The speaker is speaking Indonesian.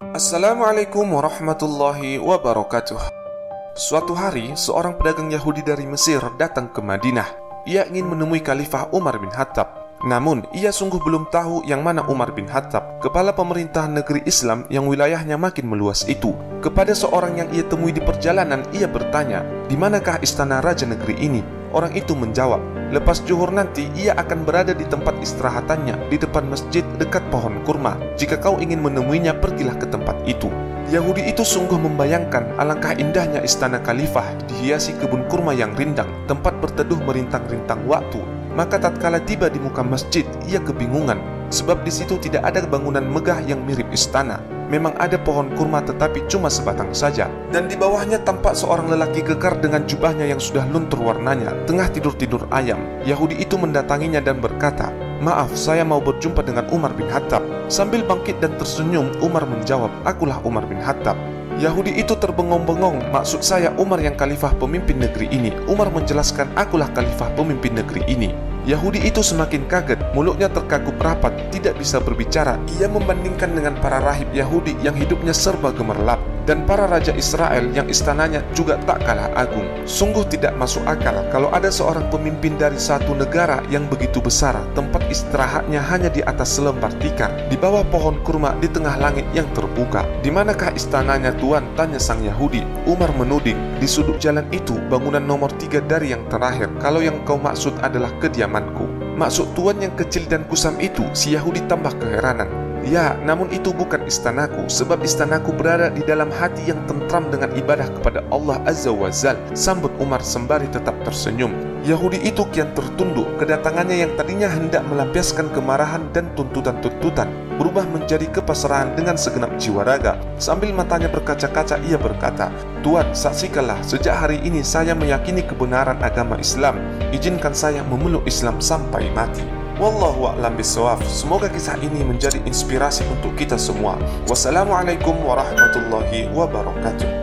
Assalamualaikum warahmatullahi wabarakatuh. Suatu hari, seorang pedagang Yahudi dari Mesir datang ke Madinah. Ia ingin menemui Khalifah Umar bin Khattab. Namun, ia sungguh belum tahu yang mana Umar bin Khattab, kepala pemerintahan negeri Islam yang wilayahnya makin meluas itu. Kepada seorang yang ia temui di perjalanan, ia bertanya, "Di manakah istana raja negeri ini?" Orang itu menjawab, "Lepas zuhur nanti, ia akan berada di tempat istirahatannya di depan masjid dekat pohon kurma. Jika kau ingin menemuinya, pergilah ke tempat itu." Yahudi itu sungguh membayangkan alangkah indahnya istana khalifah dihiasi kebun kurma yang rindang, tempat berteduh merintang-rintang waktu. Maka tatkala tiba di muka masjid, ia kebingungan, sebab di situ tidak ada bangunan megah yang mirip istana. Memang ada pohon kurma tetapi cuma sebatang saja. Dan di bawahnya tampak seorang lelaki kekar dengan jubahnya yang sudah luntur warnanya, tengah tidur-tidur ayam. Yahudi itu mendatanginya dan berkata, "Maaf, saya mau berjumpa dengan Umar bin Khattab." Sambil bangkit dan tersenyum, Umar menjawab, "Akulah Umar bin Khattab." Yahudi itu terbengong-bengong, "Maksud saya Umar yang khalifah pemimpin negeri ini." Umar menjelaskan, "Akulah khalifah pemimpin negeri ini." Yahudi itu semakin kaget, mulutnya terkakup rapat, tidak bisa berbicara. Ia membandingkan dengan para rahib Yahudi yang hidupnya serba gemerlap, dan para raja Israel yang istananya juga tak kalah agung. Sungguh tidak masuk akal kalau ada seorang pemimpin dari satu negara yang begitu besar, tempat istirahatnya hanya di atas selembar tikar, di bawah pohon kurma di tengah langit yang terbuka. "Di manakah istananya, Tuan?" tanya sang Yahudi. Umar menuding, "Di sudut jalan itu, bangunan nomor 3 dari yang terakhir. Kalau yang kau maksud adalah kediamanku." "Maksud Tuan yang kecil dan kusam itu?" si Yahudi tambah keheranan. "Ya, namun itu bukan istanaku, sebab istanaku berada di dalam hati yang tentram dengan ibadah kepada Allah Azza wa Jal," sambut Umar sembari tetap tersenyum. Yahudi itu kian tertunduk. Kedatangannya yang tadinya hendak melampiaskan kemarahan dan tuntutan-tuntutan berubah menjadi kepasrahan dengan segenap jiwa raga. Sambil matanya berkaca-kaca, ia berkata, "Tuan, saksikanlah, sejak hari ini saya meyakini kebenaran agama Islam. Izinkan saya memeluk Islam sampai mati." Wallahu a'lam bishawab. Semoga kisah ini menjadi inspirasi untuk kita semua. Wassalamualaikum warahmatullahi wabarakatuh.